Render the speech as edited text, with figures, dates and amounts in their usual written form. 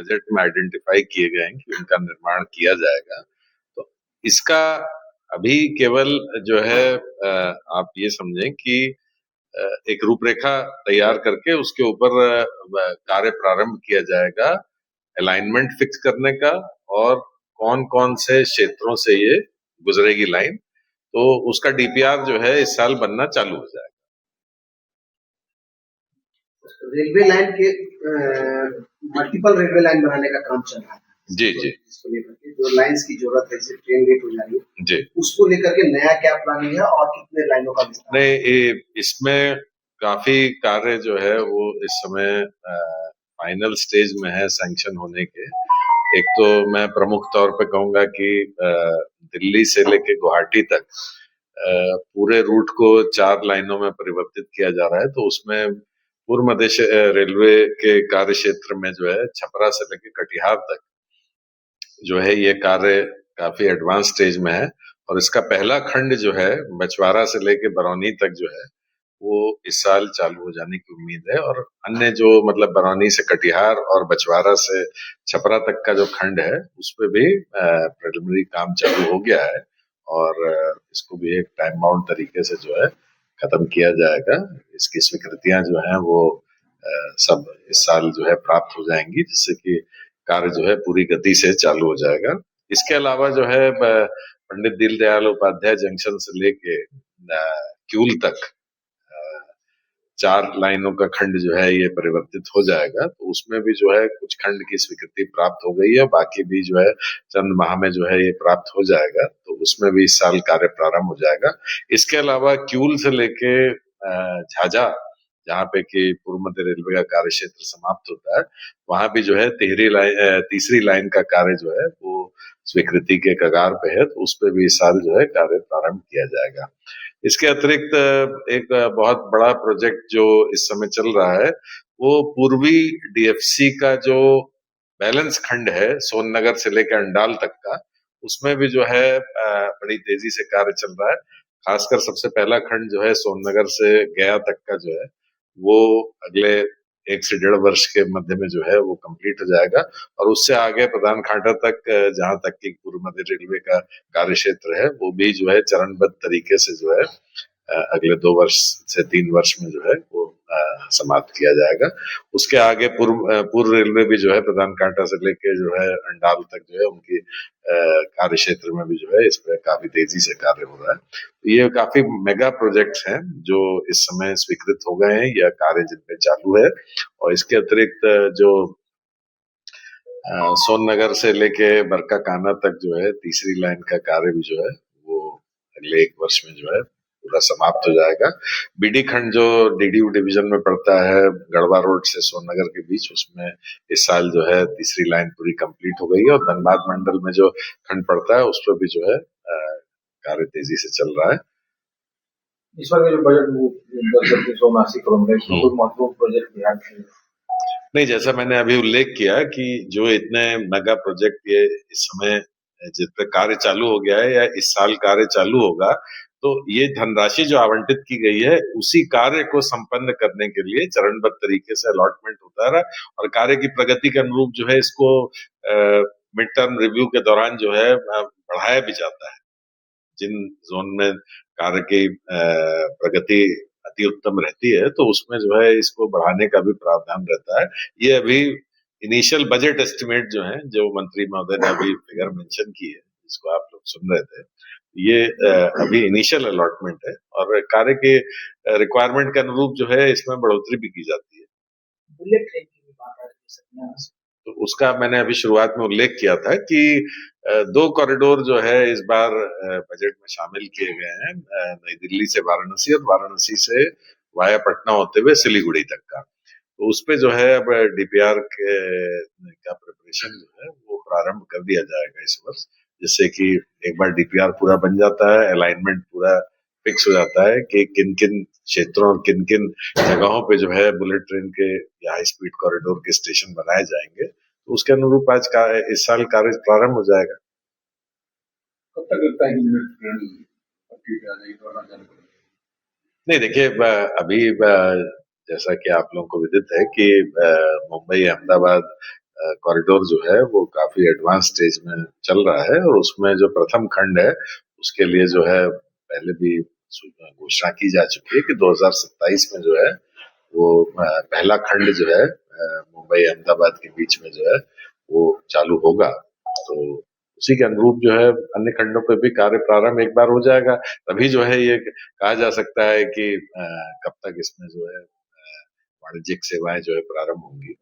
Budget में identify किए गए हैं कि उनका निर्माण किया जाएगा। तो इसका अभी केवल जो है आप ये समझें कि एक रूपरेखा तैयार करके उसके ऊपर कार्य प्रारंभ किया जाएगा, अलाइनमेंट फिक्स करने का और कौन कौन से क्षेत्रों से ये गुजरेगी लाइन, तो उसका डीपीआर जो है इस साल बनना चालू हो जाएगा। रेलवे लाइन के मल्टीपल रेलवे लाइन बनाने का काम चल रहा है जी जी, इसको लेकर के जो लाइंस की जरूरत है, जैसे ट्रेन लेट हो जा रही है जी, उसको लेकर के नया क्या प्लानिंग है और कितने लाइनों का विस्तार? नहीं, इसमें काफी कार्य जो है वो इस समय फाइनल स्टेज में है सैंक्शन होने के। एक तो मैं प्रमुख तौर पे कहूंगा कि दिल्ली से लेके गुवाहाटी तक पूरे रूट को 4 लाइनों में परिवर्तित किया जा रहा है। तो उसमें पूर्व मध्य रेलवे के कार्य क्षेत्र में जो है छपरा से लेके कटिहार तक जो है ये कार्य काफी एडवांस स्टेज में है। और इसका पहला खंड जो है बछवाड़ा से लेके बरौनी तक जो है वो इस साल चालू हो जाने की उम्मीद है। और अन्य जो मतलब बरौनी से कटिहार और बछवाड़ा से छपरा तक का जो खंड है उस पे भी प्रिलिमिनरी काम चालू हो गया है और इसको भी एक टाइम बाउंड तरीके से जो है खत्म किया जाएगा। इसकी स्वीकृतियां जो है वो सब इस साल जो है प्राप्त हो जाएंगी, जिससे कि कार्य जो है पूरी गति से चालू हो जाएगा। इसके अलावा जो है पंडित दीनदयाल उपाध्याय जंक्शन से लेके क्यूल तक 4 लाइनों का खंड जो है ये परिवर्तित हो जाएगा। तो उसमें भी जो है कुछ खंड की स्वीकृति प्राप्त हो गई है, बाकी भी जो है चंद माह में जो है ये प्राप्त हो जाएगा। तो उसमें भी इस साल कार्य प्रारंभ हो जाएगा। इसके अलावा क्यूल से लेके झाझा, जहाँ पे कि पूर्व मध्य रेलवे का कार्य क्षेत्र समाप्त होता है, वहां भी जो है तीसरी लाइन का कार्य जो है वो स्वीकृति के कगार पे है। तो उस पे भी इस साल जो है कार्य प्रारंभ किया जाएगा। इसके अतिरिक्त एक बहुत बड़ा प्रोजेक्ट जो इस समय चल रहा है वो पूर्वी डीएफसी का जो बैलेंस खंड है सोननगर से लेकर अंडाल तक का, उसमें भी जो है बड़ी तेजी से कार्य चल रहा है। खासकर सबसे पहला खंड जो है सोननगर से गया तक का जो है वो अगले 1 से 1.5 वर्ष के मध्य में जो है वो कंप्लीट हो जाएगा। और उससे आगे प्रधान खांडा तक जहां तक की पूर्व मध्य रेलवे का कार्य क्षेत्र है वो भी जो है चरणबद्ध तरीके से जो है अगले 2 वर्ष से 3 वर्ष में जो है वो समाप्त किया जाएगा। उसके आगे पूर्व रेलवे भी जो है प्रधान कांटा से लेके जो है अंडाल तक जो है उनकी कार्य क्षेत्र में भी जो है इस पर काफी तेजी से कार्य हो रहा है। तो ये काफी मेगा प्रोजेक्ट्स हैं जो इस समय स्वीकृत हो गए हैं या कार्य जिन पे चालू है। और इसके अतिरिक्त जो सोननगर से लेके बरकाकाना तक जो है तीसरी लाइन का कार्य भी जो है वो अगले 1 वर्ष में जो है पूरा समाप्त हो जाएगा। बीडी खंड जो डीडीयू डिवीजन में पड़ता है गढ़वा रोड से सोननगर के बीच, उसमें इस साल जो है तीसरी लाइन पूरी कंप्लीट हो गई है। और धनबाद मंडल में जो खंड पड़ता है उस पर भी जो है कार्य तेजी से चल रहा है। इस बार जो बजट 180 करोड़ का कोई महत्वपूर्ण प्रोजेक्ट बिहार में नहीं, जैसा मैंने अभी उल्लेख किया कि जो इतने मेगा प्रोजेक्ट ये इस समय जिस पर कार्य चालू हो गया है या इस साल कार्य चालू होगा, तो ये धनराशि जो आवंटित की गई है उसी कार्य को संपन्न करने के लिए चरणबद्ध तरीके से अलॉटमेंट होता रहा और कार्य की प्रगति के अनुरूप जो है इसको मिड टर्म रिव्यू के दौरान जो है बढ़ाया भी जाता है। जिन जोन में कार्य की प्रगति अति उत्तम रहती है तो उसमें जो है इसको बढ़ाने का भी प्रावधान रहता है। ये अभी इनिशियल बजट एस्टिमेट जो है जो मंत्री महोदय ने अभी फिगर मेंशन की है जिसको आप लोग सुन रहे थे, ये अभी इनिशियल अलॉटमेंट है और कार्य के रिक्वायरमेंट के अनुरूप जो है इसमें बढ़ोतरी भी की जाती है। बुलेट ट्रेन की भी बात है तो उसका मैंने अभी शुरुआत में उल्लेख किया था कि 2 कॉरिडोर जो है इस बार बजट में शामिल किए गए हैं, नई दिल्ली से वाराणसी और वाराणसी से वाया पटना होते हुए सिलीगुड़ी तक का। तो उस पे जो है अब डीपीआर का प्रिपरेशन जो है वो प्रारंभ कर दिया जाएगा इस वर्ष, जिससे कि एक बार डीपीआर पूरा बन जाता है, अलाइनमेंट पूरा फिक्स हो जाता है कि किन किन क्षेत्रों और किन किन जगहों पे जो है बुलेट ट्रेन के या हाई स्पीड कॉरिडोर के स्टेशन बनाए जाएंगे, तो उसके अनुरूप आज का इस साल कार्य प्रारंभ हो जाएगा। कब तक लगता है नहीं, देखिए अभी जैसा कि आप लोगों को विदित है कि मुंबई अहमदाबाद कॉरिडोर जो है वो काफी एडवांस स्टेज में चल रहा है, और उसमें जो प्रथम खंड है उसके लिए जो है पहले भी घोषणा की जा चुकी है कि 2027 में जो है वो पहला खंड जो है मुंबई अहमदाबाद के बीच में जो है वो चालू होगा। तो उसी के अनुरूप जो है अन्य खंडों पे भी कार्य प्रारंभ एक बार हो जाएगा, तभी जो है ये कहा जा सकता है कि कब तक इसमें जो है वाणिज्यिक सेवाएं जो है प्रारंभ होंगी।